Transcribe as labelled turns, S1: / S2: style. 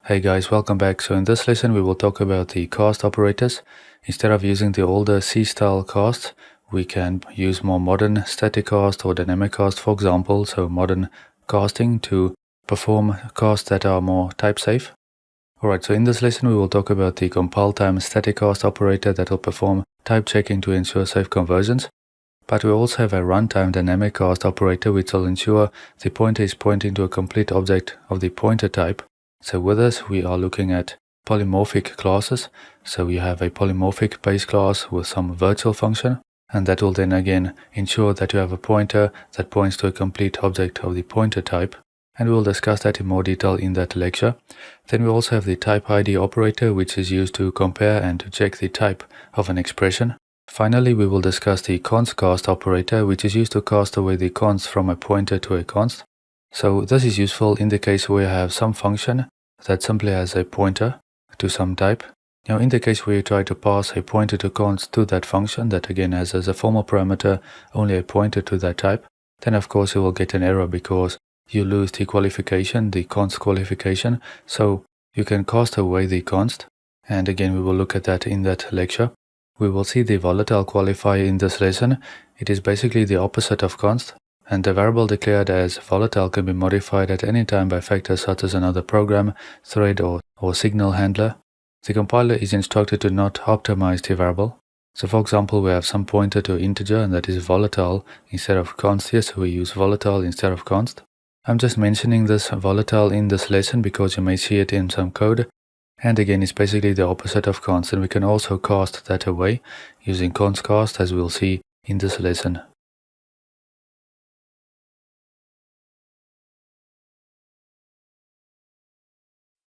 S1: Hey guys, welcome back. So in this lesson we will talk about the cast operators. Instead of using the older C-style cast, we can use more modern static cast or dynamic cast, for example. So modern casting to perform casts that are more type safe. Alright, so in this lesson we will talk about the compile time static cast operator that will perform type checking to ensure safe conversions. But we also have a runtime dynamic cast operator which will ensure the pointer is pointing to a complete object of the pointer type. So with this we are looking at polymorphic classes. So you have a polymorphic base class with some virtual function, and that will then again ensure that you have a pointer that points to a complete object of the pointer type. And we will discuss that in more detail in that lecture. Then we also have the type ID operator, which is used to compare and to check the type of an expression. Finally, we will discuss the const cast operator, which is used to cast away the const from a pointer to a const. So this is useful in the case where you have some function that simply has a pointer to some type. Now in the case where you try to pass a pointer to const to that function that again has as a formal parameter only a pointer to that type, then of course you will get an error because you lose the qualification, the const qualification. So you can cast away the const, and again we will look at that in that lecture. We will see the volatile qualifier in this lesson. It is basically the opposite of const, and the variable declared as volatile can be modified at any time by factors such as another program, thread, or signal handler. The compiler is instructed to not optimize the variable. So for example, we have some pointer to integer and that is volatile instead of const here, so we use volatile instead of const. I'm just mentioning this volatile in this lesson because you may see it in some code. And again, it's basically the opposite of const, and we can also cast that away using const cast as we'll see in this lesson.